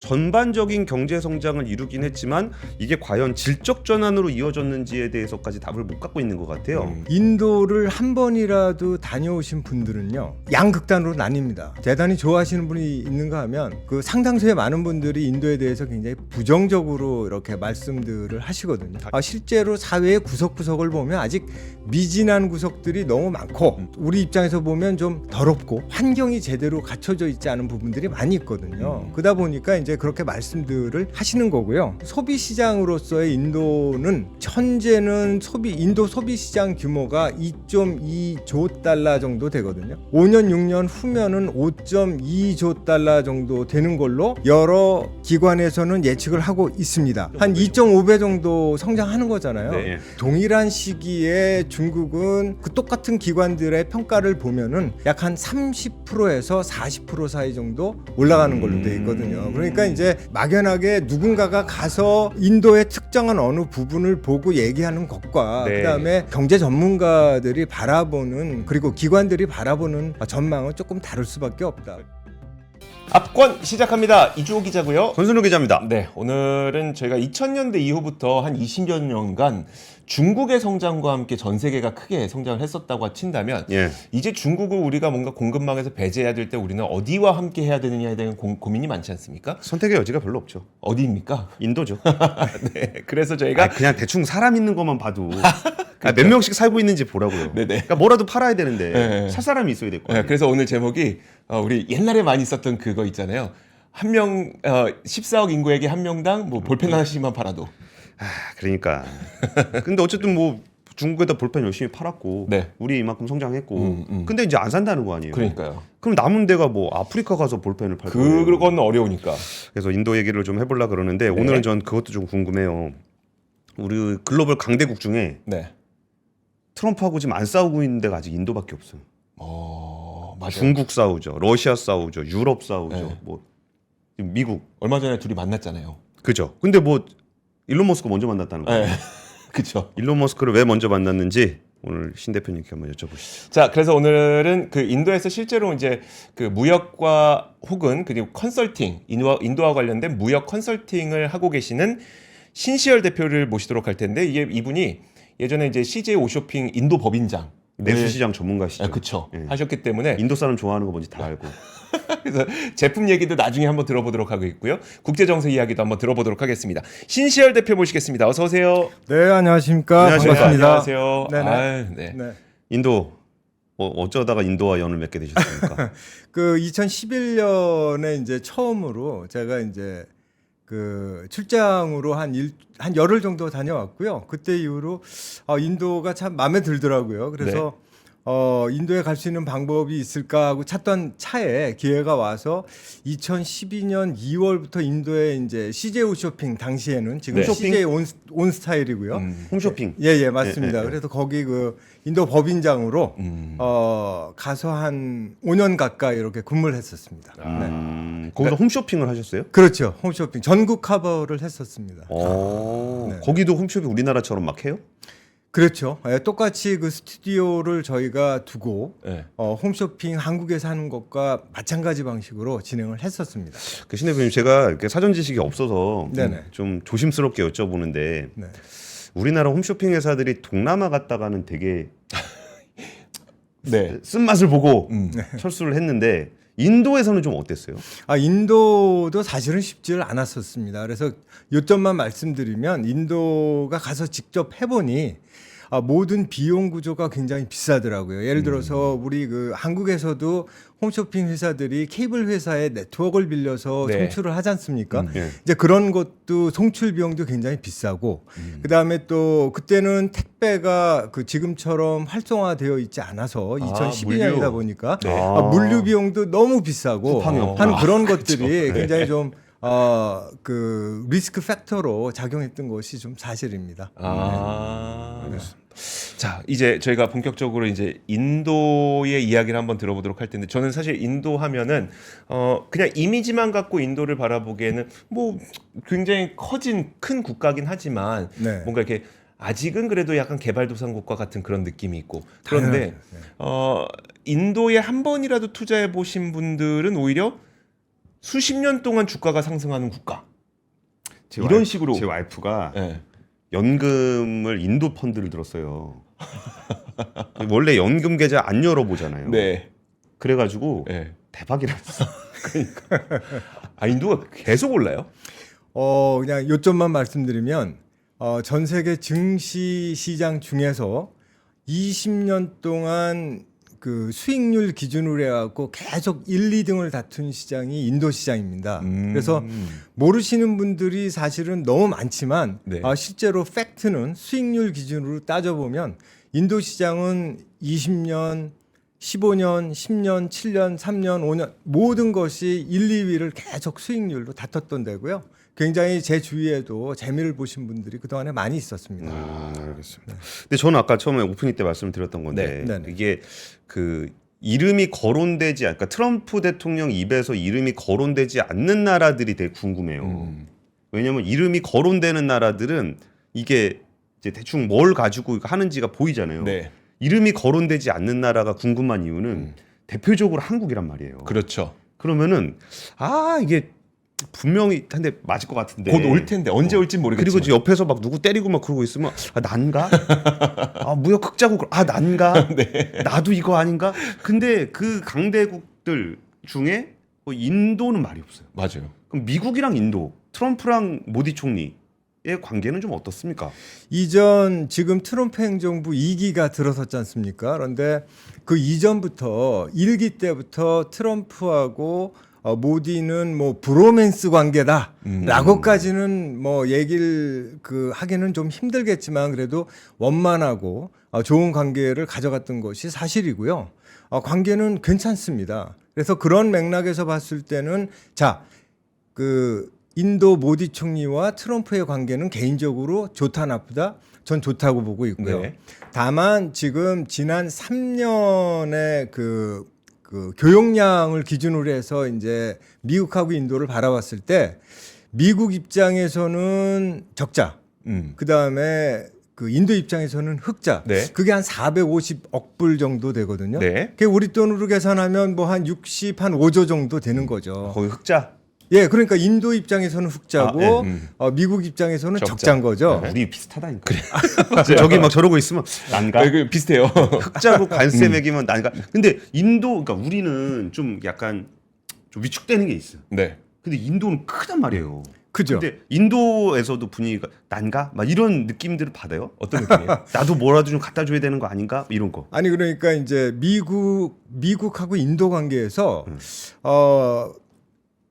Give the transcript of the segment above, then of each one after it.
전반적인 경제 성장을 이루긴 했지만 이게 과연 질적 전환으로 이어졌는지에 대해서까지 답을 못 갖고 있는 것 같아요. 인도를 한 번이라도 다녀오신 분들은요, 양극단으로 나뉩니다. 대단히 좋아하시는 분이 있는가 하면 그 상당수의 많은 분들이 인도에 대해서 굉장히 부정적으로 이렇게 말씀들을 하시거든요. 실제로 사회의 구석구석을 보면 아직 미진한 구석들이 너무 많고, 우리 입장에서 보면 좀 더럽고 환경이 제대로 갖춰져 있지 않은 부분들이 많이 있거든요. 그러다 보니까 이제 그렇게 말씀들을 하시는 거고요. 소비 시장으로서의 인도는 현재는 인도 소비 시장 규모가 2.2조 달러 정도 되거든요. 5년 6년 후면은 5.2조 달러 정도 되는 걸로 여러 기관에서는 예측을 하고 있습니다. 한 2.5배 정도 성장하는 거잖아요. 네. 동일한 시기에 중국은 그 똑같은 기관들의 평가를 보면은 약 한 30%에서 40% 사이 정도 올라가는 걸로 돼 있거든요. 그러니까 이제 막연하게 누군가가 가서 인도의 특정한 어느 부분을 보고 얘기하는 것과 네. 그다음에 경제 전문가들이 바라보는, 그리고 기관들이 바라보는 전망은 조금 다를 수밖에 없다. 압권 시작합니다. 이주호 기자고요. 권순우 기자입니다. 네, 오늘은 저희가 2000년대 이후부터 한 20여 년간 중국의 성장과 함께 전 세계가 크게 성장을 했었다고 친다면 예. 이제 중국을 우리가 뭔가 공급망에서 배제해야 될 때 우리는 어디와 함께 해야 되느냐에 대한 고민이 많지 않습니까? 선택의 여지가 별로 없죠. 어디입니까? 인도죠. 네, 그래서 저희가 그냥 대충 사람 있는 것만 봐도 몇 명씩 살고 있는지 보라고요. 네네. 그러니까 뭐라도 팔아야 되는데 네. 살 사람이 있어야 될 거 아니에요. 그래서 오늘 제목이 우리 옛날에 많이 썼던 그거 있잖아요. 한 명 14억 인구에게 한 명당 뭐 볼펜 하나씩만 팔아도. 그러니까. 근데 어쨌든 뭐 중국에다 볼펜 열심히 팔았고 네. 우리 이만큼 성장했고 근데 이제 안 산다는 거 아니에요. 그러니까요. 그럼 남은 데가 뭐 아프리카 가서 볼펜을 팔 거예요. 그건 어려우니까. 그래서 인도 얘기를 좀 해보려 그러는데 오늘은 전 그것도 좀 궁금해요. 우리 글로벌 강대국 중에 네. 트럼프하고 지금 안 싸우고 있는 데가 아직 인도밖에 없어요. 맞아요. 중국 싸우죠, 러시아 싸우죠, 유럽 싸우죠, 네. 뭐 미국. 얼마 전에 둘이 만났잖아요. 그죠. 근데 뭐 일론 머스크 먼저 만났다는 거예요. 네. 그렇죠. 일론 머스크를 왜 먼저 만났는지 오늘 신 대표님께 한번 여쭤보시죠. 자, 그래서 오늘은 그 인도에서 실제로 이제 그 무역과 혹은 그리고 컨설팅, 인도와 관련된 무역 컨설팅을 하고 계시는 신시열 대표를 모시도록 할 텐데 이분이 예전에 이제 CJ 오쇼핑 인도 법인장 내수시장 전문가시죠. 그렇죠. 예. 하셨기 때문에 인도 사람 좋아하는 거 뭔지 다 알고. 그래서 제품 얘기도 나중에 한번 들어보도록 하고 있고요. 국제 정세 이야기도 한번 들어보도록 하겠습니다. 신시열 대표 모시겠습니다. 어서 오세요. 네, 안녕하십니까. 안녕하십니까. 반갑습니다. 안녕하세요. 네네. 아유, 네. 네. 인도 어쩌다가 인도와 연을 맺게 되셨습니까? 그 2011년에 이제 처음으로 제가 이제 그 출장으로 한 열흘 정도 다녀왔고요. 그때 이후로 인도가 참 마음에 들더라고요. 그래서 인도에 갈 수 있는 방법이 있을까 하고 찾던 차에 기회가 와서 2012년 2월부터 인도에 이제 CJ 오쇼핑, 당시에는 지금 네. CJ 온스타일이고요. 홈쇼핑. 예, 맞습니다. 예, 예. 그래서 거기 그 인도 법인장으로 가서 한 5년 가까이 이렇게 근무를 했었습니다. 네. 거기서 홈쇼핑을 하셨어요? 그렇죠. 홈쇼핑 전국 커버를 했었습니다. 네. 거기도 홈쇼핑 우리나라처럼 막 해요? 그렇죠. 예, 똑같이 그 스튜디오를 저희가 두고 네. 홈쇼핑 한국에서 하는 것과 마찬가지 방식으로 진행을 했었습니다. 그 신 대표님 제가 이렇게 사전 지식이 없어서 네네. 좀 조심스럽게 여쭤보는데 네. 우리나라 홈쇼핑 회사들이 동남아 갔다가는 되게 네. 쓴맛을 보고 철수를 했는데 인도에서는 좀 어땠어요? 인도도 사실은 쉽지를 않았었습니다. 그래서 요점만 말씀드리면 인도가 가서 직접 해보니 모든 비용 구조가 굉장히 비싸더라고요. 예를 들어서 우리 그 한국에서도 홈쇼핑 회사들이 케이블 회사의 네트워크를 빌려서 네. 송출을 하지 않습니까? 예. 이제 그런 것도 송출 비용도 굉장히 비싸고 그다음에 또 그때는 택배가 그 지금처럼 활성화되어 있지 않아서 2012년이다 물류. 보니까 네. 물류 비용도 너무 비싸고 쿠팡이 없구나. 하는 그런 것들이 굉장히 좀 그 리스크 팩터로 작용했던 것이 좀 사실입니다. 자, 이제 저희가 본격적으로 이제 인도의 이야기를 한번 들어보도록 할 텐데 저는 사실 인도 하면은 그냥 이미지만 갖고 인도를 바라보기에는 뭐 굉장히 커진 큰 국가긴 하지만 네. 뭔가 이렇게 아직은 그래도 약간 개발도상국과 같은 그런 느낌이 있고 그런데 인도에 한 번이라도 투자해 보신 분들은 오히려 수십 년 동안 주가가 상승하는 국가. 제 이런 식으로. 제 와이프가 예. 연금을 인도 펀드를 들었어요. 원래 연금 계좌 안 열어보잖아요. 네. 그래가지고 예. 대박이랐어. 아, 인도가 계속 올라요? 그냥 요점만 말씀드리면 전 세계 증시 시장 중에서 20년 동안 그 수익률 기준으로 해갖고 계속 1, 2등을 다툰 시장이 인도 시장입니다. 그래서 모르시는 분들이 사실은 너무 많지만 네. 실제로 팩트는 수익률 기준으로 따져보면 인도 시장은 20년, 15년, 10년, 7년, 3년, 5년 모든 것이 1, 2위를 계속 수익률로 다퉜던 데고요. 굉장히 제 주위에도 재미를 보신 분들이 그동안에 많이 있었습니다. 알겠습니다. 근데 저는 아까 처음에 오프닝 때 말씀드렸던 건데 네. 네네. 이게 그 이름이 거론되지 그러니까 트럼프 대통령 입에서 이름이 거론되지 않는 나라들이 되게 궁금해요. 왜냐하면 이름이 거론되는 나라들은 이게 이제 대충 뭘 가지고 하는지가 보이잖아요. 네. 이름이 거론되지 않는 나라가 궁금한 이유는 대표적으로 한국이란 말이에요. 그렇죠. 그러면은 이게 분명히 한 대 맞을 것 같은데 곧 올 텐데 언제 올지 모르겠지만. 그리고 이제 옆에서 막 누구 때리고 막 그러고 있으면 난가? 무역 흑자국 난가? 네. 나도 이거 아닌가? 근데 그 강대국들 중에 인도는 말이 없어요. 맞아요. 그럼 미국이랑 인도, 트럼프랑 모디 총리의 관계는 좀 어떻습니까? 이전 지금 트럼프 행정부 2기가 들어섰지 않습니까? 그런데 그 이전부터 1기 때부터 트럼프하고 모디는 뭐 브로맨스 관계다라고까지는 뭐 얘기를 하기는 좀 힘들겠지만 그래도 원만하고 좋은 관계를 가져갔던 것이 사실이고요. 관계는 괜찮습니다. 그래서 그런 맥락에서 봤을 때는 인도 모디 총리와 트럼프의 관계는 개인적으로 좋다 나쁘다 전 좋다고 보고 있고요. 네. 다만 지금 지난 3년의 그 교역량을 기준으로 해서 이제 미국하고 인도를 바라봤을 때 미국 입장에서는 적자, 그 다음에 그 인도 입장에서는 흑자. 네. 그게 한 450억 불 정도 되거든요. 네. 그게 우리 돈으로 계산하면 뭐 한 5조 정도 되는 거죠. 거기 흑자? 예, 그러니까 인도 입장에서는 흑자고 미국 입장에서는 적자. 적자인 거죠. 우리 비슷하다니까. 그래. 저기 막 저러고 있으면 난가? 비슷해요. 흑자고 관세 매기면 난가? 근데 인도 그러니까 우리는 좀 약간 좀 위축되는 게 있어요. 네. 근데 인도는 크단 말이에요. 그죠? 근데 인도에서도 분위기가 난가? 막 이런 느낌들을 받아요. 어떤 느낌이에요? 나도 뭐라도 좀 갖다 줘야 되는 거 아닌가? 이런 거. 아니 그러니까 이제 미국하고 인도 관계에서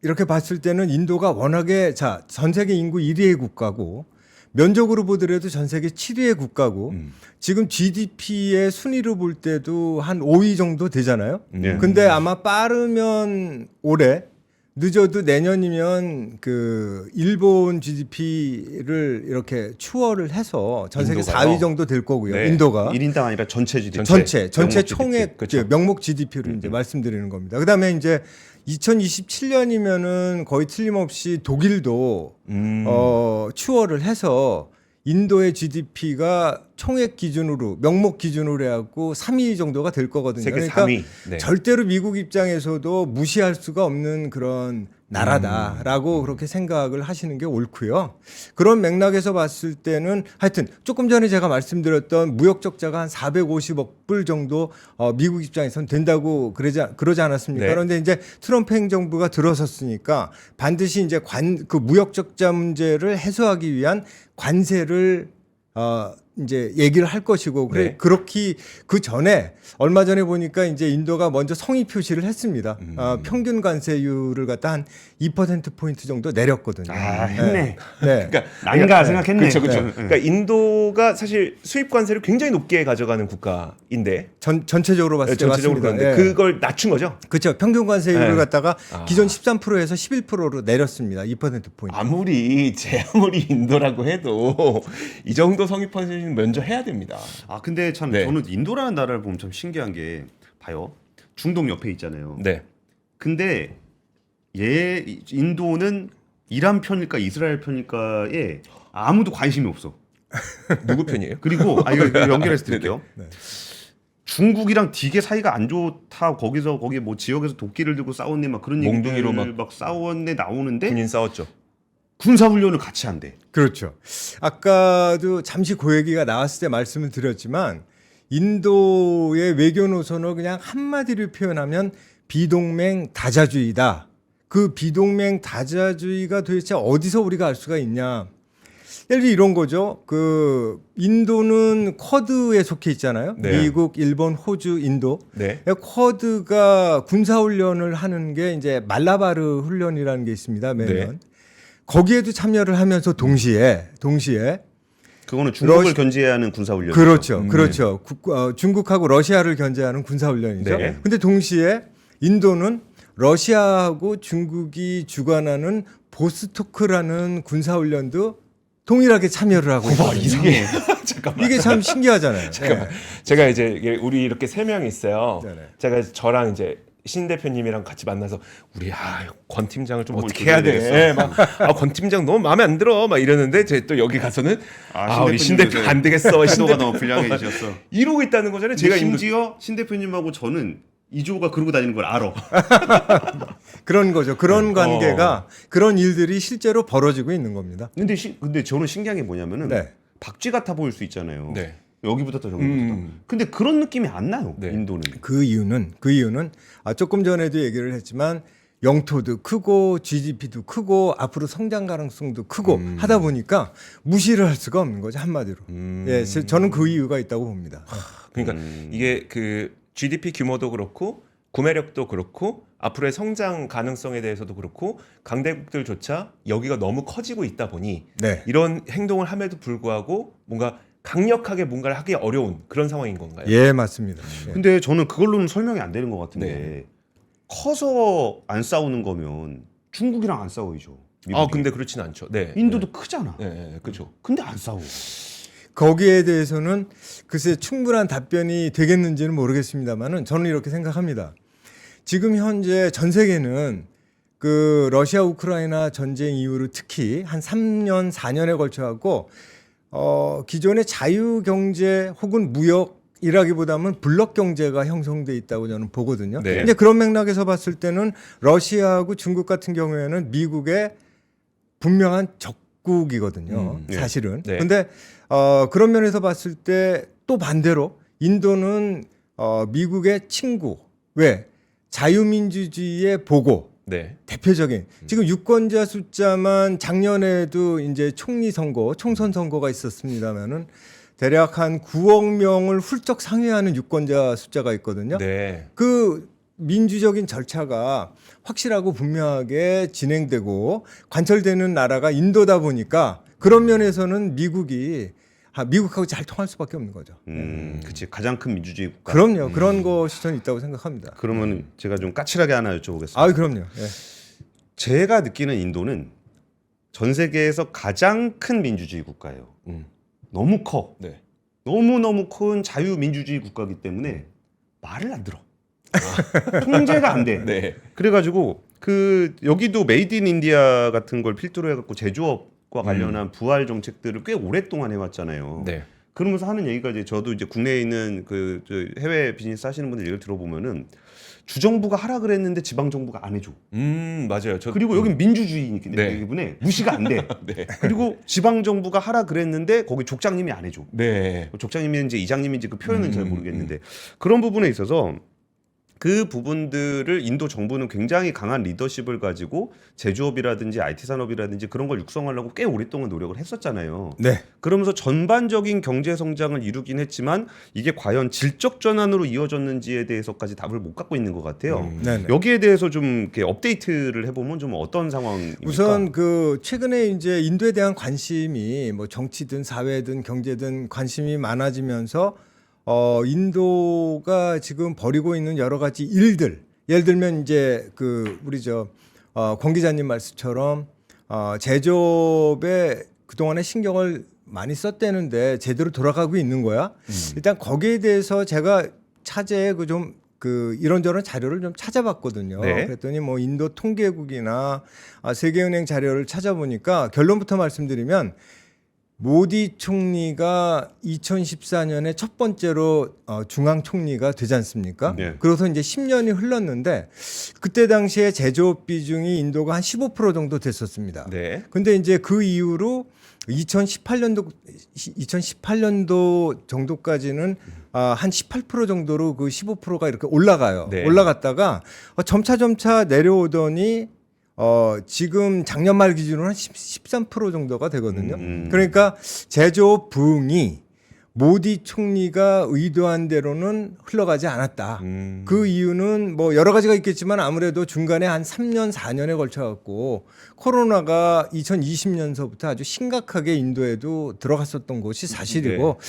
이렇게 봤을 때는 인도가 워낙에 전 세계 인구 1위의 국가고 면적으로 보더라도 전 세계 7위의 국가고 지금 GDP의 순위로 볼 때도 한 5위 정도 되잖아요. 네. 근데 아마 빠르면 올해 늦어도 내년이면 그 일본 GDP를 이렇게 추월을 해서 전 세계 인도가요? 4위 정도 될 거고요. 네. 인도가 1인당 아니라 전체 GDP. 전체 명목 총액 GDP. 그렇죠. 명목 GDP를 이제 말씀드리는 겁니다. 그다음에 이제 2027년이면은 거의 틀림없이 독일도 추월을 해서 인도의 GDP가 총액 기준으로 명목 기준으로 해갖고 3위 정도가 될 거거든요. 세계 그러니까 3위. 네. 절대로 미국 입장에서도 무시할 수가 없는 그런 나라다라고 그렇게 생각을 하시는 게 옳고요. 그런 맥락에서 봤을 때는 하여튼 조금 전에 제가 말씀드렸던 무역 적자가 한 450억 불 정도 미국 입장에서는 된다고 그러지 않았습니까? 네. 그런데 이제 트럼프 행정부가 들어섰으니까 반드시 이제 그 무역 적자 문제를 해소하기 위한 관세를 이제 얘기를 할 것이고 네. 그렇게 그 전에 얼마 전에 보니까 이제 인도가 먼저 성의 표시를 했습니다. 평균 관세율을 갖다 한 2% 포인트 정도 내렸거든요. 했네. 네. 그러니까 난가 생각했네. 그렇죠. 네. 그러니까 인도가 사실 수입 관세를 굉장히 높게 가져가는 국가인데 전체적으로 봤을 때 전체적으로 맞습니다. 그런데 예. 그걸 낮춘 거죠. 그렇죠. 평균 관세율을 네. 갖다가 기존 13%에서 11%로 내렸습니다. 2% 포인트. 아무리 인도라고 해도 이 정도 성입 관세는 먼저 해야 됩니다. 근데 참 네. 저는 인도라는 나라를 보면 참 신기한 게 봐요. 중동 옆에 있잖아요. 네. 근데 인도는 이란 편일까 이스라엘 편일까에 아무도 관심이 없어. 누구 편이에요? 그리고 이거 연결해서 드릴게요. 네. 중국이랑 되게 사이가 안 좋다. 거기 뭐 지역에서 도끼를 들고 싸웠네 막 그런 몽둥이로 얘기들 막 싸웠네 나오는데 군인 싸웠죠. 군사훈련을 같이 한대. 그렇죠. 아까도 잠시 그 얘기가 나왔을 때 말씀을 드렸지만 인도의 외교 노선을 그냥 한마디로 표현하면 비동맹 다자주의다. 그 비동맹 다자주의가 도대체 어디서 우리가 알 수가 있냐? 예를 들어 이런 거죠. 그 인도는 쿼드에 속해 있잖아요. 네. 미국, 일본, 호주, 인도. 네. 쿼드가 군사 훈련을 하는 게 이제 말라바르 훈련이라는 게 있습니다. 매년. 네. 거기에도 참여를 하면서 동시에 그거는 중국을 러시- 견제하는 군사훈련. 그렇죠. 그렇죠. 중국하고 러시아를 견제하는 군사 훈련이죠. 네. 근데 동시에 인도는 러시아하고 중국이 주관하는 보스토크라는 군사 훈련도 동일하게 참여를 하고 있거든요. 이게 잠깐만. 이게 참 신기하잖아요. 잠깐만. 제가 이제 이게 우리 이렇게 세 명 있어요. 네네. 제가 저랑 이제 신 대표님이랑 같이 만나서 우리 권 팀장을 좀 뭘 어떻게 해야 돼? 조절해야겠어. 권 팀장 너무 마음에 안 들어. 막 이러는데 제 또 여기 가서는 우리 신 대표 요새 안 되겠어. 신 태도가 대표 너무 불량해지셨어. 이러고 있다는 거잖아요. 제가 제가 심지어 신 대표님하고 저는 이조가 그러고 다니는 걸 알아. 그런 거죠. 그런 어. 관계가 그런 일들이 실제로 벌어지고 있는 겁니다. 근데 저는 신기한 게 뭐냐면은 네. 박쥐 같아 보일 수 있잖아요. 네. 여기부터 저기부터. 근데 그런 느낌이 안 나요. 네. 인도는. 그 이유는 조금 전에도 얘기를 했지만 영토도 크고 GDP도 크고 앞으로 성장 가능성도 크고 하다 보니까 무시를 할 수가 없는 거죠, 한마디로. 예, 저는 그 이유가 있다고 봅니다. 그러니까 이게 그 GDP 규모도 그렇고 구매력도 그렇고 앞으로의 성장 가능성에 대해서도 그렇고 강대국들조차 여기가 너무 커지고 있다 보니 네. 이런 행동을 함에도 불구하고 뭔가 강력하게 뭔가를 하기 어려운 그런 상황인 건가요? 예, 맞습니다. 예. 근데 저는 그걸로는 설명이 안 되는 것 같은데 네. 커서 안 싸우는 거면 중국이랑 안 싸워야죠. 미국이. 근데 그렇진 않죠. 네. 인도도 크잖아. 네, 네, 그렇죠. 근데 안 싸워. 거기에 대해서는 글쎄 충분한 답변이 되겠는지는 모르겠습니다만은 저는 이렇게 생각합니다. 지금 현재 전 세계는 그 러시아 우크라이나 전쟁 이후로 특히 한 3년 4년에 걸쳐 갖고 기존의 자유 경제 혹은 무역이라기보다는 블록 경제가 형성돼 있다고 저는 보거든요. 네. 근데 그런 맥락에서 봤을 때는 러시아하고 중국 같은 경우에는 미국의 분명한 적국이거든요. 네. 사실은. 네. 근데 그런 면에서 봤을 때 또 반대로 인도는 미국의 친구. 왜? 자유민주주의의 보고. 네. 대표적인 지금 유권자 숫자만 작년에도 이제 총리 선거, 총선 선거가 있었습니다만은 대략 한 9억 명을 훌쩍 상회하는 유권자 숫자가 있거든요. 네. 그 민주적인 절차가 확실하고 분명하게 진행되고 관철되는 나라가 인도다 보니까 그런 면에서는 미국하고 잘 통할 수밖에 없는 거죠. 그치 가장 큰 민주주의 국가. 그럼요. 그런 것이 저는 있다고 생각합니다. 그러면 제가 좀 까칠하게 하나 여쭤보겠습니다. 아, 그럼요. 예. 제가 느끼는 인도는 전 세계에서 가장 큰 민주주의 국가예요. 너무 커. 네. 너무 큰 자유민주주의 국가이기 때문에 말을 안 들어. 통제가 안 돼. 네. 그래가지고 그 여기도 메이드 인 인디아 같은 걸 필두로 해갖고 제조업과 관련한 부활 정책들을 꽤 오랫동안 해왔잖아요. 네. 그러면서 하는 얘기가 이제 저도 이제 국내에 있는 저 해외 비즈니스 하시는 분들 얘기를 들어보면은 주정부가 하라 그랬는데 지방 정부가 안 해줘. 맞아요. 그리고 여긴 민주주의이기 네. 때문에 무시가 안 돼. 네. 그리고 지방 정부가 하라 그랬는데 거기 족장님이 안 해줘. 네. 족장님인지 이장님인지 그 표현은 잘 모르겠는데 그런 부분에 있어서 그 부분들을 인도 정부는 굉장히 강한 리더십을 가지고 제조업이라든지 IT 산업이라든지 그런 걸 육성하려고 꽤 오랫동안 노력을 했었잖아요. 네. 그러면서 전반적인 경제 성장을 이루긴 했지만 이게 과연 질적 전환으로 이어졌는지에 대해서까지 답을 못 갖고 있는 것 같아요. 네네. 여기에 대해서 좀 이렇게 업데이트를 해보면 좀 어떤 상황입니까? 우선 그 최근에 이제 인도에 대한 관심이 뭐 정치든 사회든 경제든 관심이 많아지면서 인도가 지금 벌이고 있는 여러 가지 일들, 예를 들면 이제 그 우리 권 기자님 말씀처럼 제조업에 그동안에 신경을 많이 썼대는데 제대로 돌아가고 있는 거야. 일단 거기에 대해서 제가 차제에 그 이런저런 자료를 좀 찾아봤거든요. 네. 그랬더니 뭐 인도 통계국이나 세계은행 자료를 찾아보니까 결론부터 말씀드리면 모디 총리가 2014년에 첫 번째로 중앙 총리가 되지 않습니까? 네. 그래서 이제 10년이 흘렀는데 그때 당시에 제조업 비중이 인도가 한 15% 정도 됐었습니다. 네. 근데 이제 그 이후로 2018년도 정도까지는 한 18% 정도로 그 15%가 이렇게 올라가요. 네. 올라갔다가 점차 내려오더니 지금 작년 말 기준으로 한 13% 정도가 되거든요. 그러니까 제조업 부흥이 모디 총리가 의도한 대로는 흘러가지 않았다. 그 이유는 뭐 여러 가지가 있겠지만 아무래도 중간에 한 3년, 4년에 걸쳐 갖고 코로나가 2020년서부터 아주 심각하게 인도에도 들어갔었던 것이 사실이고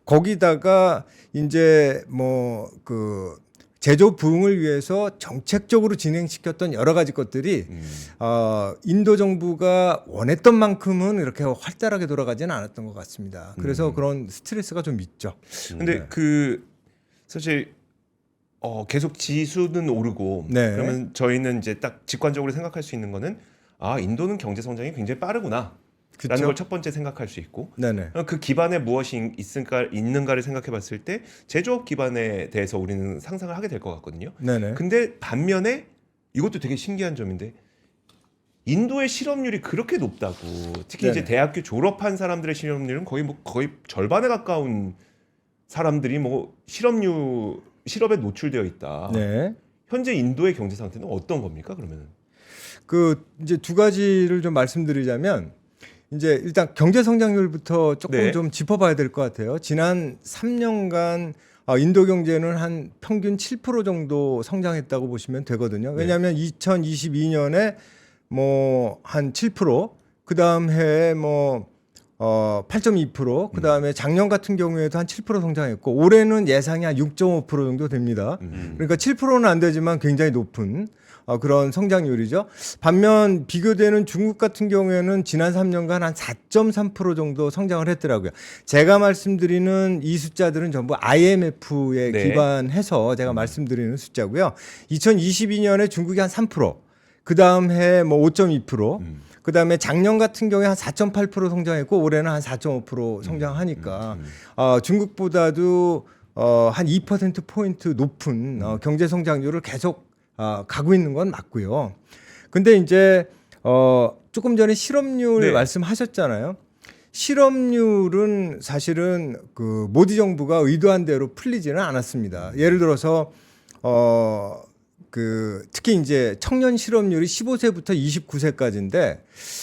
거기다가 이제 뭐 그 제조 부흥을 위해서 정책적으로 진행시켰던 여러 가지 것들이 인도 정부가 원했던 만큼은 이렇게 활달하게 돌아가지는 않았던 것 같습니다. 그래서 그런 스트레스가 좀 있죠. 근데 그 사실 계속 지수는 오르고 네. 그러면 저희는 이제 딱 직관적으로 생각할 수 있는 거는 인도는 경제 성장이 굉장히 빠르구나. 라는 그쵸? 걸 첫 번째 생각할 수 있고 네네. 그 기반에 무엇이 있는가를 생각해 봤을 때 제조업 기반에 대해서 우리는 상상을 하게 될 것 같거든요. 네네. 근데 반면에 이것도 되게 신기한 점인데 인도의 실업률이 그렇게 높다고 특히 이제 네네. 대학교 졸업한 사람들의 실업률은 거의 절반에 가까운 사람들이 뭐 실업에 노출되어 있다. 네. 현재 인도의 경제 상태는 어떤 겁니까? 그러면은 그 이제 두 가지를 좀 말씀드리자면 이제 일단 경제 성장률부터 조금 네. 좀 짚어봐야 될 것 같아요. 지난 3년간 인도 경제는 한 평균 7% 정도 성장했다고 보시면 되거든요. 왜냐하면 2022년에 뭐 한 7%, 그 다음 해에 뭐 8.2%, 그 다음에 작년 같은 경우에도 한 7% 성장했고 올해는 예상이 한 6.5% 정도 됩니다. 그러니까 7%는 안 되지만 굉장히 높은 그런 성장률이죠. 반면 비교되는 중국 같은 경우에는 지난 3년간 한 4.3% 정도 성장을 했더라고요. 제가 말씀드리는 이 숫자들은 전부 IMF에 네. 기반해서 제가 말씀드리는 숫자고요. 2022년에 중국이 한 3%, 그 다음 해 뭐 5.2%, 그 다음에 작년 같은 경우에 한 4.8% 성장했고 올해는 한 4.5% 성장하니까 중국보다도 한 2%포인트 높은 경제 성장률을 계속 가고 있는 건 맞고요. 근데 이제 조금 전에 실업률 네. 말씀하셨잖아요. 실업률은 사실은 그 모디 정부가 의도한 대로 풀리지는 않았습니다. 예를 들어서 그 특히 이제 청년 실업률이 15세부터 29세까지인데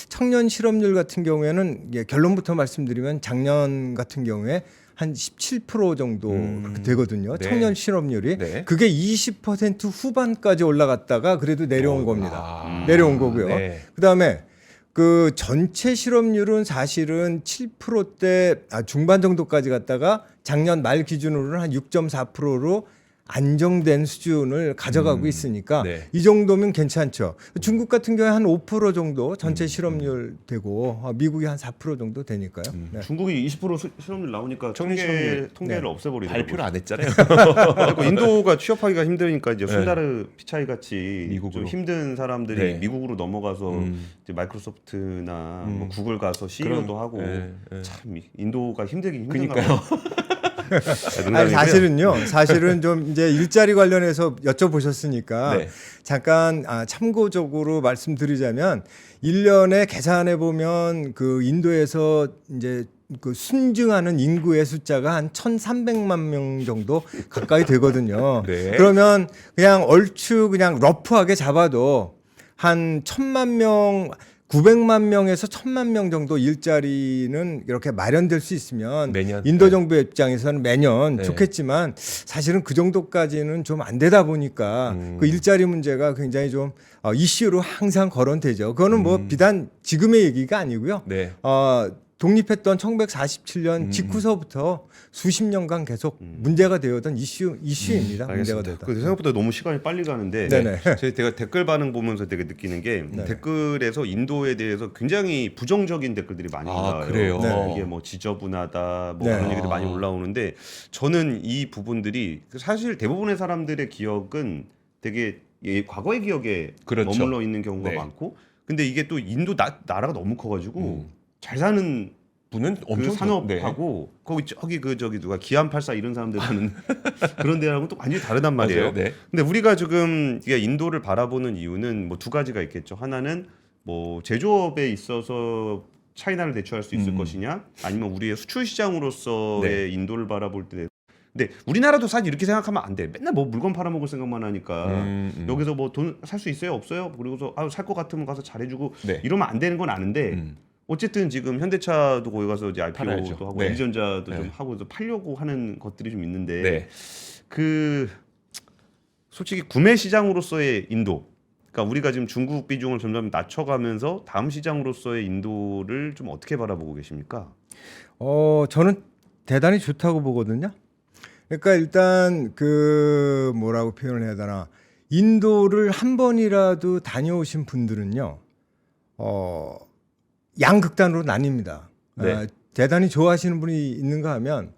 청년 실업률 같은 경우에는 결론부터 말씀드리면 작년 같은 경우에 한 17% 정도 그렇게 되거든요. 네. 청년 실업률이. 네. 그게 20% 후반까지 올라갔다가 그래도 내려온 겁니다. 내려온 거고요. 네. 그다음에 그 전체 실업률은 사실은 7%대 중반 정도까지 갔다가 작년 말 기준으로는 한 6.4%로 안정된 수준을 가져가고 있으니까 네. 이 정도면 괜찮죠. 중국 같은 경우에 한 5% 정도 전체 실업률 되고 미국이 한 4% 정도 되니까요. 네. 중국이 20% 실업률 나오니까 청년 실업률. 통계를 네. 없애버리더라고요. 발표를 안 했잖아요. 그리고 인도가 취업하기가 힘드니까 이제 네. 순다르 피차이 같이 미국으로. 좀 힘든 사람들이 네. 미국으로 넘어가서 이제 마이크로소프트나 뭐 구글 가서 CEO도 하고 네. 참 인도가 힘들긴 힘든가 봐요. 그러니까요. 아니, 사실은 좀 이제 일자리 관련해서 여쭤보셨으니까 네. 잠깐 참고적으로 말씀드리자면 1년에 계산해 보면 그 인도에서 이제 그 순증하는 인구의 숫자가 한 1,300만 명 정도 가까이 되거든요. 네. 그러면 그냥 얼추 그냥 러프하게 잡아도 한 1,000만 명 900만 명에서 1,000만 명 정도 일자리는 이렇게 마련될 수 있으면 매년? 인도 네. 정부의 입장에서는 매년 네. 좋겠지만 사실은 그 정도까지는 좀 안 되다 보니까 그 일자리 문제가 굉장히 좀 이슈로 항상 거론되죠. 그거는 뭐 비단 지금의 얘기가 아니고요. 네. 독립했던 1947년 직후서부터 수십 년간 계속 문제가 되었던 이슈입니다. 문제가 알겠습니다. 되었던. 근데 생각보다 너무 시간이 빨리 가는데 네네. 제가 댓글 반응 보면서 되게 느끼는 게 댓글에서 인도에 대해서 굉장히 부정적인 댓글들이 많이 올라와요. 그래요? 네. 이게 뭐 지저분하다 뭐 네. 그런 얘기도 많이 올라오는데 저는 이 부분들이 사실 대부분의 사람들의 기억은 되게 과거의 기억에 그렇죠. 머물러 있는 경우가 네. 많고 근데 이게 또 인도 나라가 너무 커가지고 잘 사는 분은 엄청 그 산업하고 거기 저기 그 저기 누가 기안84 이런 사람들 하는 그런 데랑은 또 완전히 다르단 말이에요. 맞아요. 네. 근데 우리가 지금 이게 인도를 바라보는 이유는 뭐 두 가지가 있겠죠. 하나는 뭐 제조업에 있어서 차이나를 대처할 수 있을 것이냐, 아니면 우리의 수출 시장으로서의 네. 인도를 바라볼 때. 근데 우리나라도 사실 이렇게 생각하면 안 돼. 맨날 뭐 물건 팔아먹을 생각만 하니까 여기서 뭐 돈 살 수 있어요, 없어요? 그리고서 살 것 같으면 가서 잘해주고 네. 이러면 안 되는 건 아는데. 어쨌든 지금 현대차도 거기 가서 이제 IPO도 팔아야죠. 하고 네. LG전자도 좀 네. 하고 팔려고 하는 것들이 좀 있는데 네. 그 솔직히 구매 시장으로서의 인도, 그러니까 우리가 지금 중국 비중을 점점 낮춰가면서 다음 시장으로서의 인도를 좀 어떻게 바라보고 계십니까? 저는 대단히 좋다고 보거든요. 그러니까 일단 그 뭐라고 표현을 해야 되나, 인도를 한 번이라도 다녀오신 분들은요, 양극단으로 나뉩니다. 네. 대단히 좋아하시는 분이 있는가 하면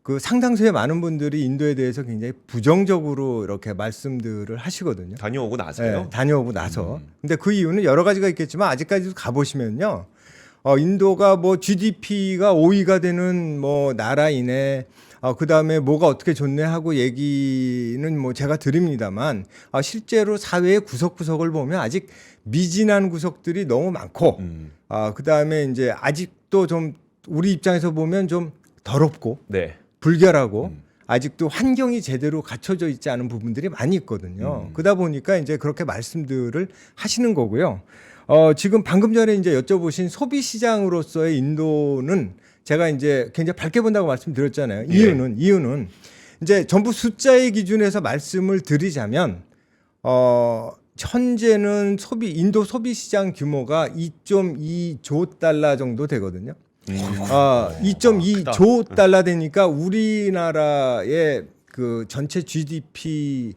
그 상당수의 많은 분들이 인도에 대해서 굉장히 부정적으로 이렇게 말씀들을 하시거든요. 다녀오고 나서요. 네, 다녀오고 나서. 근데 그 이유는 여러 가지가 있겠지만 아직까지도 가보시면요, 인도가 뭐 GDP가 5위가 되는 뭐 나라이네. 그 다음에 뭐가 어떻게 좋네 하고 얘기는 뭐 제가 드립니다만, 실제로 사회의 구석구석을 보면 아직 미진한 구석들이 너무 많고, 그 다음에 이제 아직도 좀 우리 입장에서 보면 좀 더럽고 네. 불결하고 아직도 환경이 제대로 갖춰져 있지 않은 부분들이 많이 있거든요. 그러다 보니까 이제 그렇게 말씀들을 하시는 거고요. 지금 방금 전에 이제 여쭤보신 소비 시장으로서의 인도는 제가 이제 굉장히 밝게 본다고 말씀드렸잖아요. 이유는 이제 전부 숫자의 기준에서 말씀을 드리자면, 현재는 인도 소비 시장 규모가 2.2조 달러 정도 되거든요. 2.2조 달러 되니까 우리나라의 그 전체 GDP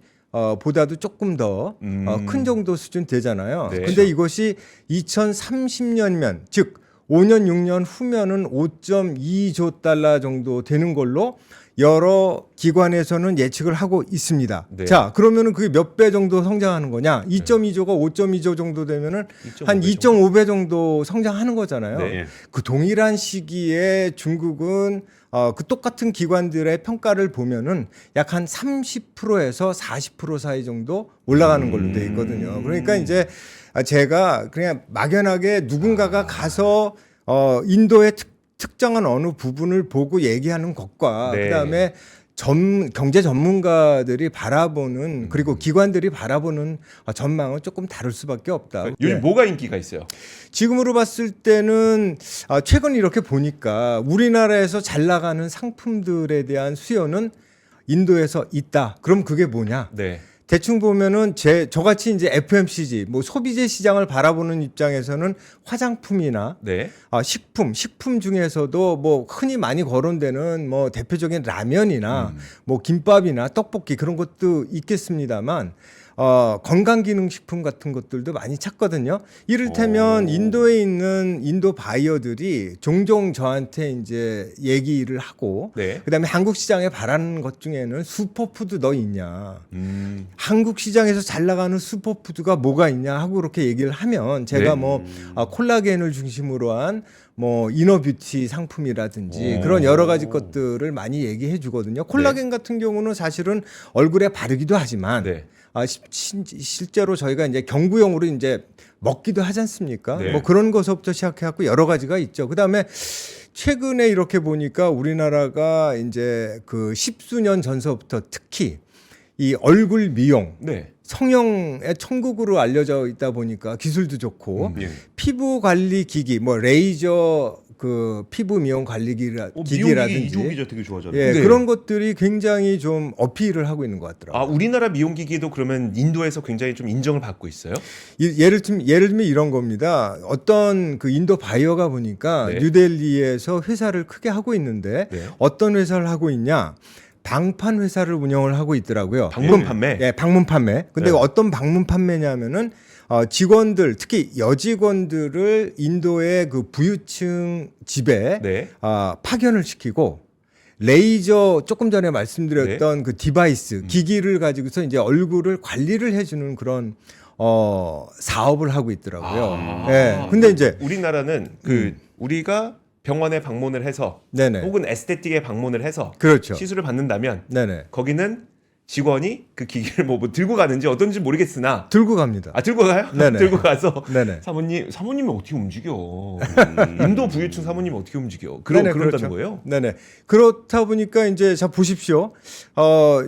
보다도 조금 더 큰 정도 수준 되잖아요. 네. 근데 이것이 2030년면, 즉 5년 6년 후면은 5.2조 달러 정도 되는 걸로 여러 기관에서는 예측을 하고 있습니다. 네. 자, 그러면은 그게 몇 배 정도 성장하는 거냐? 2.2조가 5.2조 정도 되면은 한 2.5배 정도 성장하는 거잖아요. 네. 그 동일한 시기에 중국은 그 똑같은 기관들의 평가를 보면은 약 한 30%에서 40% 사이 정도 올라가는 걸로 돼 있거든요. 그러니까 이제 제가 그냥 막연하게 누군가가 가서 인도의 특정한 어느 부분을 보고 얘기하는 것과 네. 그다음에 경제 전문가들이 바라보는, 그리고 기관들이 바라보는 전망은 조금 다를 수밖에 없다. 요즘 네. 뭐가 인기가 있어요? 지금으로 봤을 때는 최근 이렇게 보니까 우리나라에서 잘 나가는 상품들에 대한 수요는 인도에서 있다. 그럼 그게 뭐냐? 네. 대충 보면은 저같이 이제 FMCG, 뭐 소비재 시장을 바라보는 입장에서는 화장품이나 네. 식품 중에서도 뭐 흔히 많이 거론되는 뭐 대표적인 라면이나 뭐 김밥이나 떡볶이 그런 것도 있겠습니다만, 건강기능식품 같은 것들도 많이 찾거든요. 이를테면 인도에 있는 인도 바이어들이 종종 저한테 이제 얘기를 하고, 네. 그다음에 한국 시장에 바라는 것 중에는 슈퍼푸드 너 있냐, 한국 시장에서 잘 나가는 슈퍼푸드가 뭐가 있냐 하고 그렇게 얘기를 하면 제가 네. 뭐 콜라겐을 중심으로 한 뭐 이너뷰티 상품이라든지 그런 여러 가지 것들을 많이 얘기해 주거든요. 콜라겐 같은 경우는 사실은 얼굴에 바르기도 하지만 네. 실제로 저희가 이제 경구용으로 이제 먹기도 하지 않습니까? 네. 뭐 그런 것부터 시작해갖고 여러 가지가 있죠. 그다음에 최근에 이렇게 보니까 우리나라가 이제 그 10수년 전서부터 특히 이 얼굴 미용, 네. 성형의 천국으로 알려져 있다 보니까 기술도 좋고 예. 피부 관리 기기, 뭐 레이저 그 피부 미용 관리 기기라든지 이종기자 되게 좋아하잖아요. 예, 네. 그런 것들이 굉장히 좀 어필을 하고 있는 것 같더라고요. 우리나라 미용기기도 그러면 인도에서 굉장히 좀 인정을 받고 있어요? 예를 들면 이런 겁니다. 어떤 그 인도 바이어가 보니까 네. 뉴델리에서 회사를 크게 하고 있는데 네. 어떤 회사를 하고 있냐? 방판 회사를 운영을 하고 있더라고요. 방문 판매? 예, 방문 판매. 근데 네. 어떤 방문 판매냐면은 직원들, 특히 여직원들을 인도의 그 부유층 집에 네. 파견을 시키고 레이저, 조금 전에 말씀드렸던 그 디바이스, 기기를 가지고서 이제 얼굴을 관리를 해주는 그런 사업을 하고 있더라고요. 예. 근데 이제 우리나라는 우리가 병원에 방문을 해서 네네. 혹은 에스테틱에 방문을 해서 그렇죠. 시술을 받는다면 네네. 거기는 직원이 그 기기를 뭐 들고 가는지 어떤지 모르겠으나 들고 갑니다. 들고 가요? 네네. 들고 가서 네네. 사모님이 어떻게 움직여? 인도 부유층 사모님이 어떻게 움직여? 네네, 그런다는 그렇죠. 거예요? 네네. 그렇다 보니까 이제 자 보십시오.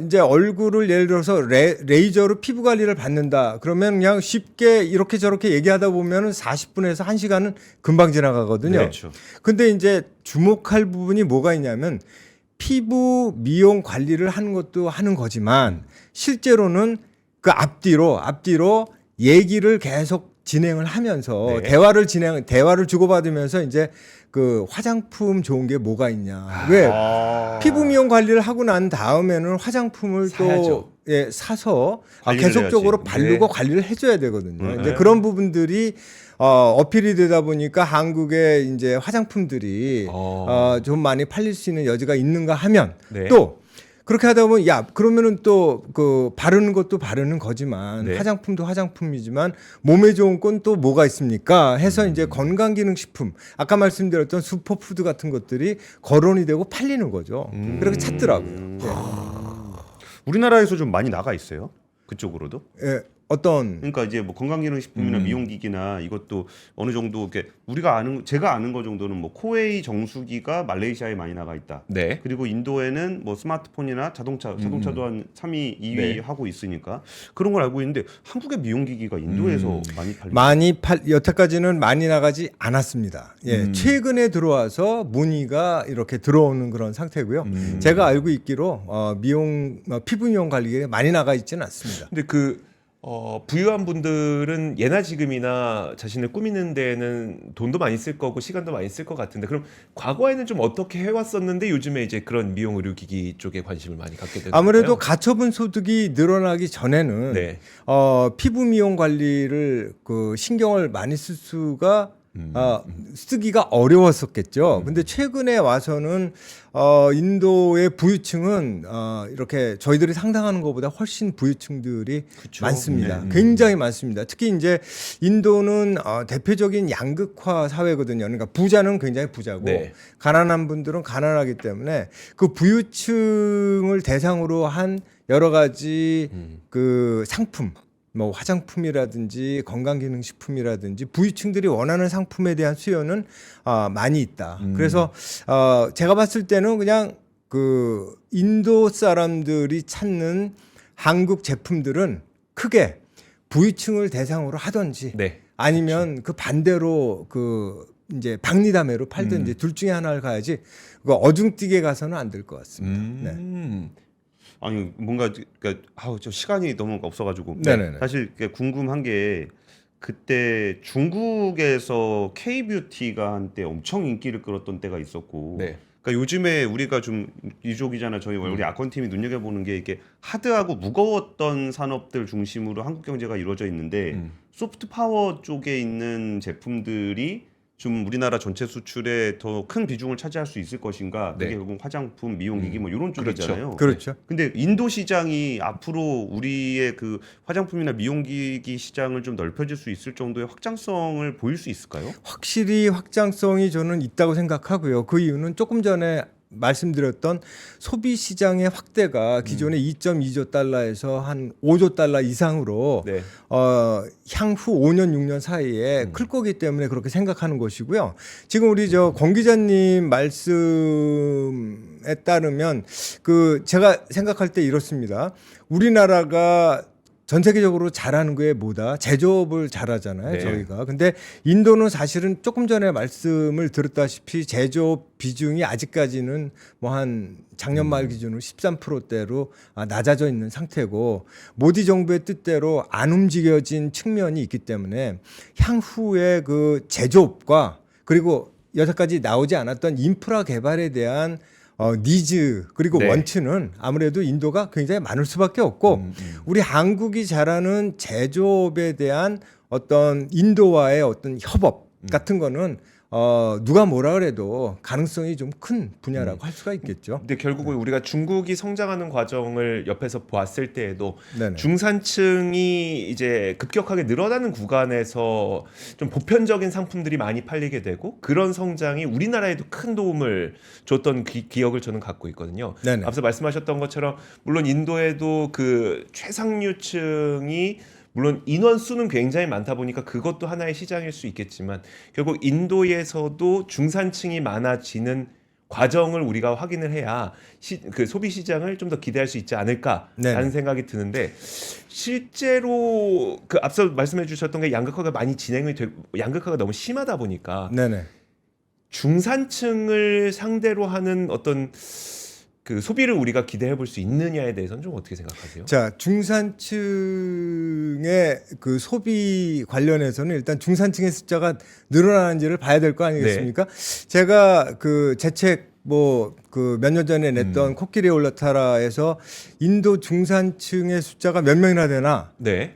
이제 얼굴을 예를 들어서 레이저로 피부 관리를 받는다. 그러면 그냥 쉽게 이렇게 저렇게 얘기하다 보면은 40분에서 1시간은 금방 지나가거든요. 그렇죠. 근데 이제 주목할 부분이 뭐가 있냐면 피부 미용 관리를 하는 것도 하는 거지만 실제로는 그 앞뒤로 얘기를 계속 진행을 하면서 네. 대화를 주고받으면서 이제 그 화장품 좋은 게 뭐가 있냐. 왜 피부 미용 관리를 하고 난 다음에는 화장품을 사야죠. 또 사서 관리를 계속적으로 해야지. 바르고 네. 관리를 해줘야 되거든요. 이제 네. 그런 부분들이 어필이 되다 보니까 한국의 이제 화장품들이 좀 많이 팔릴 수 있는 여지가 있는가 하면 네. 또 그렇게 하다 보면 그러면은 또 그 바르는 것도 바르는 거지만 네. 화장품도 화장품이지만 몸에 좋은 건 또 뭐가 있습니까? 해서 이제 건강기능식품 아까 말씀드렸던 슈퍼푸드 같은 것들이 거론이 되고 팔리는 거죠. 그렇게 찾더라고요. 우리나라에서 좀 많이 나가 있어요. 그쪽으로도. 예, 어떤 그러니까 이제 뭐 건강기능식품이나 미용기기나 이것도 어느 정도 이렇게 제가 아는 거 정도는 뭐 코웨이 정수기가 말레이시아에 많이 나가 있다. 네. 그리고 인도에는 뭐 스마트폰이나 자동차도 한 3위, 2위 네. 하고 있으니까 그런 걸 알고 있는데 한국의 미용기기가 인도에서 여태까지는 많이 나가지 않았습니다. 예, 최근에 들어와서 문의가 이렇게 들어오는 그런 상태고요. 제가 알고 있기로 피부 미용 관리에 많이 나가 있지는 않습니다. 근데 부유한 분들은 예나 지금이나 자신을 꾸미는 데에는 돈도 많이 쓸 거고 시간도 많이 쓸 것 같은데 그럼 과거에는 좀 어떻게 해왔었는데 요즘에 이제 그런 미용 의료기기 쪽에 관심을 많이 갖게 되는 아무래도 건가요? 가처분 소득이 늘어나기 전에는 네. 피부 미용 관리를 그 신경을 많이 쓸 수가 쓰기가 어려웠었겠죠. 근데 최근에 와서는 인도의 부유층은 이렇게 저희들이 상상하는 것보다 훨씬 부유층들이 많습니다. 굉장히 많습니다. 특히 이제 인도는 대표적인 양극화 사회거든요. 그러니까 부자는 굉장히 부자고 네. 가난한 분들은 가난하기 때문에 그 부유층을 대상으로 한 여러 가지 그 상품 뭐 화장품이라든지 건강기능식품이라든지 부유층들이 원하는 상품에 대한 수요는 많이 있다. 그래서 제가 봤을 때는 그냥 그 인도 사람들이 찾는 한국 제품들은 크게 부유층을 대상으로 하든지 네. 아니면 그 반대로 그 이제 박리담회로 팔든지 둘 중에 하나를 가야지 그 어중뛰게 가서는 안 될 것 같습니다. 네. 아니 뭔가 그러니까 저 시간이 너무 없어가지고 네네네. 사실 궁금한 게 그때 중국에서 K-뷰티가 한때 엄청 인기를 끌었던 때가 있었고 네. 그러니까 요즘에 우리가 좀 이쪽이잖아 저희 우리 아컨팀이 눈여겨보는 게 이게 하드하고 무거웠던 산업들 중심으로 한국 경제가 이루어져 있는데 소프트 파워 쪽에 있는 제품들이 좀 우리나라 전체 수출에 더 큰 비중을 차지할 수 있을 것인가? 그게 네. 결국 화장품, 미용기기 뭐 이런 쪽이잖아요. 그렇죠. 근데 인도 시장이 앞으로 우리의 그 화장품이나 미용기기 시장을 좀 넓혀질 수 있을 정도의 확장성을 보일 수 있을까요? 확실히 확장성이 저는 있다고 생각하고요. 그 이유는 조금 전에 말씀드렸던 소비 시장의 확대가 기존의 2.2조 달러에서 한 5조 달러 이상으로 네. 향후 5년 6년 사이에 클 거기 때문에 그렇게 생각하는 것이고요. 지금 우리 권 기자님 말씀에 따르면 그 제가 생각할 때 이렇습니다. 우리나라가 전 세계적으로 잘하는 게 뭐다? 제조업을 잘하잖아요, 네. 저희가. 근데 인도는 사실은 조금 전에 말씀을 들었다시피 제조업 비중이 아직까지는 뭐 한 작년 말 기준으로 13%대로 낮아져 있는 상태고 모디 정부의 뜻대로 안 움직여진 측면이 있기 때문에 향후에 그 제조업과 그리고 여태까지 나오지 않았던 인프라 개발에 대한 니즈 그리고 네. 원치는 아무래도 인도가 굉장히 많을 수밖에 없고 우리 한국이 잘하는 제조업에 대한 어떤 인도와의 어떤 협업 같은 거는 누가 뭐라 그래도 가능성이 좀 큰 분야라고 할 수가 있겠죠. 근데 결국은 우리가 중국이 성장하는 과정을 옆에서 보았을 때에도 네네. 중산층이 이제 급격하게 늘어나는 구간에서 좀 보편적인 상품들이 많이 팔리게 되고 그런 성장이 우리나라에도 큰 도움을 줬던 기억을 저는 갖고 있거든요. 네네. 앞서 말씀하셨던 것처럼 물론 인도에도 그 최상류층이 물론 인원 수는 굉장히 많다 보니까 그것도 하나의 시장일 수 있겠지만 결국 인도에서도 중산층이 많아지는 과정을 우리가 확인을 해야 그 소비 시장을 좀 더 기대할 수 있지 않을까라는 네네. 생각이 드는데 실제로 그 앞서 말씀해 주셨던 게 양극화가 많이 진행이 되고 양극화가 너무 심하다 보니까 네네. 중산층을 상대로 하는 어떤 그 소비를 우리가 기대해 볼 수 있느냐에 대해서는 좀 어떻게 생각하세요? 자, 중산층의 그 소비 관련해서는 일단 중산층의 숫자가 늘어나는지를 봐야 될 거 아니겠습니까? 제가 그 제 책 뭐 그 몇 년 전에 냈던 코끼리에 올라타라에서 인도 중산층의 숫자가 몇 명이나 되나를 네.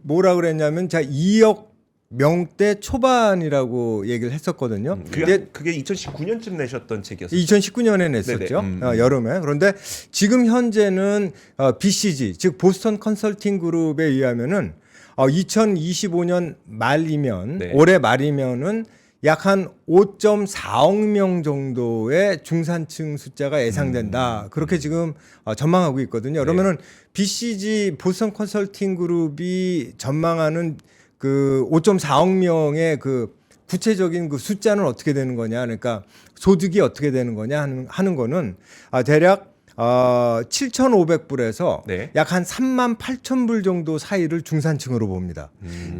뭐라 그랬냐면 자 2억 명대 초반이라고 얘기를 했었거든요. 근데 그게 2019년쯤 내셨던 책이었어요. 2019년에 냈었죠. 네네. 여름에. 그런데 지금 현재는 BCG 즉 보스턴 컨설팅 그룹에 의하면은 2025년 말이면 네. 올해 말이면은 약 한 5.4억 명 정도의 중산층 숫자가 예상된다. 그렇게 지금 전망하고 있거든요. 그러면은 BCG 보스턴 컨설팅 그룹이 전망하는 그 5.4억 명의 그 구체적인 그 숫자는 어떻게 되는 거냐, 그러니까 소득이 어떻게 되는 거냐 하는 거는 대략 7,500불에서 네. 약 한 38,000불 정도 사이를 중산층으로 봅니다.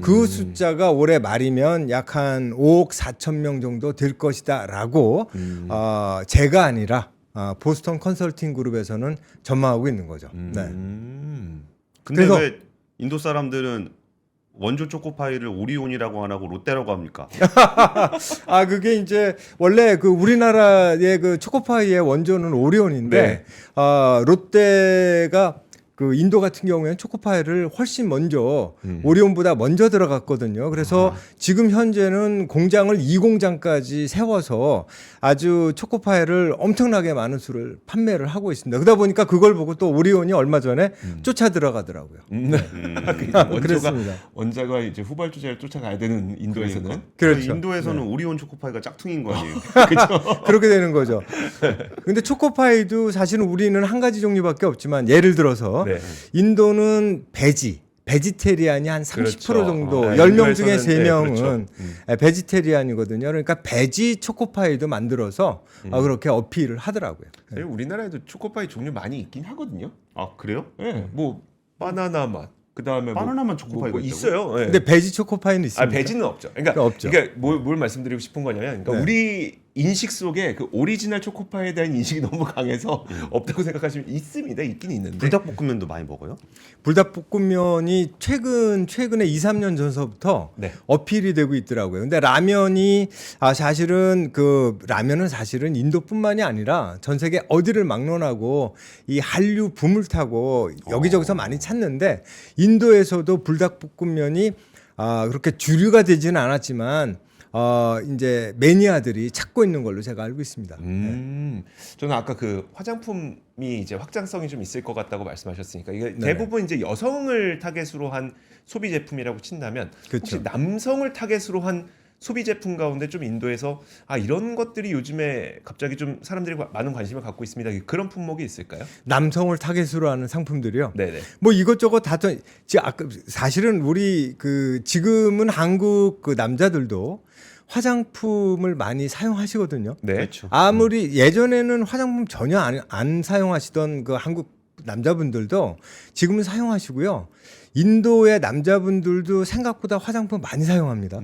그 숫자가 올해 말이면 약 한 5억 4천 명 정도 될 것이다라고 제가 아니라 보스턴 컨설팅 그룹에서는 전망하고 있는 거죠. 네. 근데 그래서- 왜 인도 사람들은 원조 초코파이를 오리온이라고 안 하고 롯데라고 합니까? 그게 이제 원래 그 우리나라의 그 초코파이의 원조는 오리온인데 네. 롯데가 그 인도 같은 경우에는 초코파이를 훨씬 먼저 오리온보다 먼저 들어갔거든요. 그래서 지금 현재는 공장을 2공장까지 세워서 아주 초코파이를 엄청나게 많은 수를 판매를 하고 있습니다. 그러다 보니까 그걸 보고 또 오리온이 얼마 전에 쫓아 들어가더라고요. 원조가 그렇습니다. 원자가 이제 후발주자를 쫓아가야 되는 인도에서는 그렇죠. 인도에서는 오리온 초코파이가 짝퉁인 거 아니에요? 그렇게 되는 거죠. 근데 초코파이도 사실은 우리는 한 가지 종류밖에 없지만 예를 들어서 네. 인도는 베지테리안이 한 30% 그렇죠. 정도, 네, 10명 중에 인도에서는, 3명은 그렇죠. 베지테리안이거든요. 그러니까 베지 초코파이도 만들어서 그렇게 어필을 하더라고요. 사실 우리나라에도 초코파이 종류 많이 있긴 하거든요. 아 그래요? 네. 뭐 바나나 맛, 그다음에 바나나만 초코파이가 뭐 있다고요? 있어요. 네. 근데 베지 초코파이는 있습니까? 배지는 없죠. 그러니까 없죠. 뭘 말씀드리고 싶은 거냐면, 그러니까 네. 우리 인식 속에 그 오리지널 초코파이에 대한 인식이 너무 강해서 없다고 생각하시면 있습니다. 있긴 있는데. 불닭볶음면도 많이 먹어요? 불닭볶음면이 최근에 2, 3년 전서부터 네. 어필이 되고 있더라고요. 근데 라면이 사실은 사실은 인도뿐만이 아니라 전 세계 어디를 막론하고 이 한류 붐을 타고 여기저기서 많이 찾는데 인도에서도 불닭볶음면이 그렇게 주류가 되지는 않았지만 이제 매니아들이 찾고 있는 걸로 제가 알고 있습니다. 저는 아까 그 화장품이 이제 확장성이 좀 있을 것 같다고 말씀하셨으니까 이게 네네. 대부분 이제 여성을 타겟으로 한 소비 제품이라고 친다면 그렇죠. 혹시 남성을 타겟으로 한 소비 제품 가운데 좀 인도에서 이런 것들이 요즘에 갑자기 좀 사람들이 많은 관심을 갖고 있습니다. 그런 품목이 있을까요? 남성을 타겟으로 하는 상품들이요. 네네. 뭐 이것저것 사실은 우리 지금은 한국 남자들도 화장품을 많이 사용하시거든요. 네. 그렇죠. 아무리 예전에는 화장품 전혀 안 사용하시던 그 한국 남자분들도 지금은 사용하시고요. 인도의 남자분들도 생각보다 화장품 많이 사용합니다.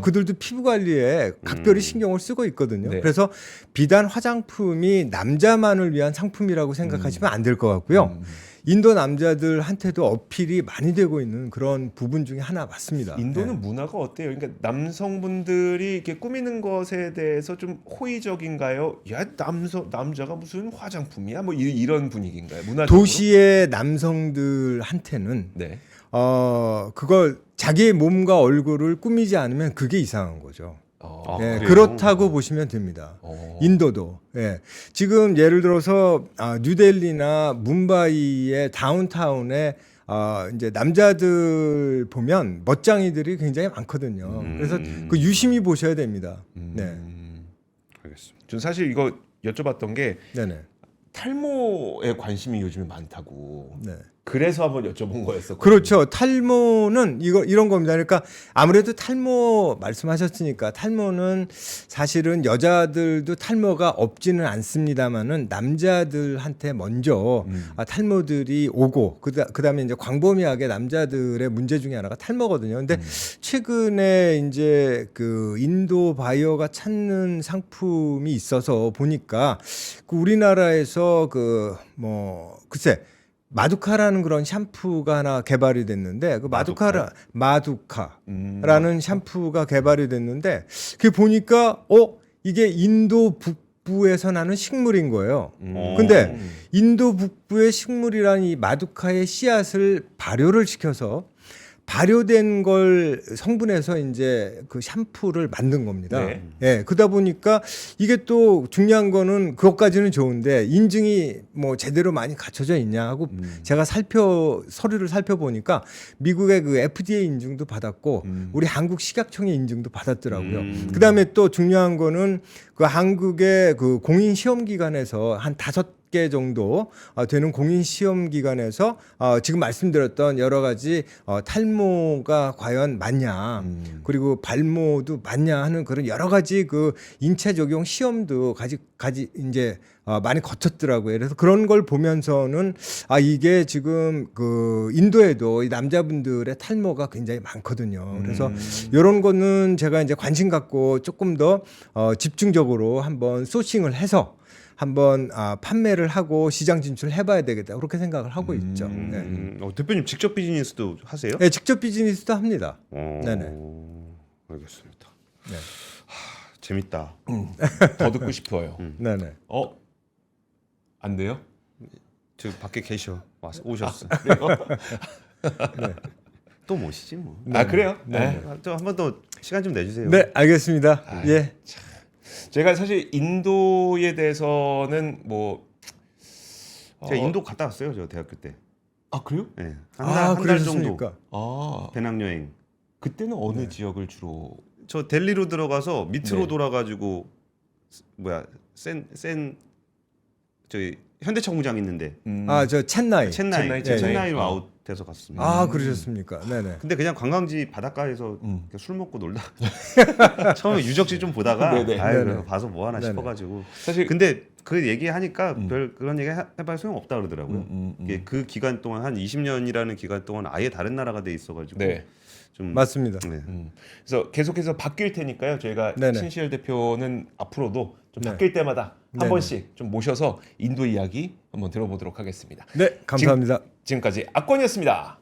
그들도 피부 관리에 각별히 신경을 쓰고 있거든요. 네. 그래서 비단 화장품이 남자만을 위한 상품이라고 생각하시면 안 될 것 같고요. 인도 남자들한테도 어필이 많이 되고 있는 그런 부분 중에 하나 맞습니다. 인도는 문화가 어때요? 그러니까 남성분들이 이렇게 꾸미는 것에 대해서 좀 호의적인가요? 야, 남자가 무슨 화장품이야? 뭐 이런 분위기인가요? 문화적으로? 도시의 남성들한테는 네. 그걸 자기의 몸과 얼굴을 꾸미지 않으면 그게 이상한 거죠. 어, 예, 그래요? 그렇다고 보시면 됩니다. 인도도. 예. 지금 예를 들어서 뉴델리나 뭄바이의 다운타운에 이제 남자들 보면 멋쟁이들이 굉장히 많거든요. 그래서 그 유심히 보셔야 됩니다. 네. 알겠습니다. 전 사실 이거 여쭤봤던 게 네네. 탈모에 관심이 요즘에 많다고. 네. 그래서 한번 여쭤본 거였었거든요. 그렇죠. 탈모는 이런 겁니다. 그러니까 아무래도 탈모 말씀하셨으니까 탈모는 사실은 여자들도 탈모가 없지는 않습니다만은 남자들한테 먼저 탈모들이 오고 그다음에 이제 광범위하게 남자들의 문제 중에 하나가 탈모거든요. 근데 최근에 이제 그 인도 바이어가 찾는 상품이 있어서 보니까 그 우리나라에서 글쎄 마두카라는 그런 샴푸가 하나 개발이 됐는데 그 마두카라는 샴푸가 개발이 됐는데 그게 보니까 이게 인도 북부에서 나는 식물인 거예요. 근데 인도 북부의 식물이라는 이 마두카의 씨앗을 발효를 시켜서 발효된 걸 성분해서 이제 그 샴푸를 만든 겁니다. 네. 예, 그러다 보니까 이게 또 중요한 거는 그것까지는 좋은데 인증이 뭐 제대로 많이 갖춰져 있냐 하고 제가 서류를 살펴보니까 미국의 그 FDA 인증도 받았고 우리 한국 식약청의 인증도 받았더라고요. 그다음에 또 중요한 거는 그 한국의 그 공인 시험 기관에서 한 5개 정도 되는 공인 시험 기관에서 지금 말씀드렸던 여러 가지 탈모가 과연 맞냐 그리고 발모도 맞냐 하는 그런 여러 가지 그 인체 적용 시험도 가지 이제 많이 거쳤더라고요. 그래서 그런 걸 보면서는 이게 지금 그 인도에도 이 남자분들의 탈모가 굉장히 많거든요. 그래서 이런 거는 제가 이제 관심 갖고 조금 더 집중적으로 한번 소싱을 해서 한번 판매를 하고 시장 진출을 해봐야 되겠다 그렇게 생각을 하고 있죠. 네. 대표님 직접 비즈니스도 하세요? 네, 직접 비즈니스도 합니다. 네네. 알겠습니다. 네. 재밌다. 더 듣고 싶어요. 네네. 안 돼요? 저 밖에 계셔. 오셨어. 네. 또 모시지 뭐. 그래요? 네. 한 번 더 시간 좀 내주세요. 네, 알겠습니다. 예. 제가 사실 인도에 대해서는 제가 인도 갔다 왔어요. 저 대학교 때. 그래요? 네. 한 달 정도 그러셨습니까? 배낭여행. 그때는 어느 지역을 주로? 저 델리로 들어가서 밑으로 네. 돌아가지고 저기 현대청구장 있는데 저 첸나이. 첸나이로 아웃해서 갔습니다. 그러셨습니까? 네네. 근데 그냥 관광지 바닷가에서 술 먹고 놀다 처음에 유적지 좀 보다가 네네. 네네. 봐서 뭐 하나 네네. 싶어가지고 사실 근데 그 얘기하니까 별 그런 얘기 해봐야 소용 없다 그러더라고요. 이게 그 기간 동안 한 20년이라는 기간 동안 아예 다른 나라가 돼 있어가지고 네. 좀 맞습니다. 네. 그래서 계속해서 바뀔 테니까요. 저희가 네네. 신시열 대표는 앞으로도 좀 네. 바뀔 때마다 한 네네. 번씩 좀 모셔서 인도 이야기 한번 들어보도록 하겠습니다. 네, 감사합니다. 지금까지 악권이었습니다.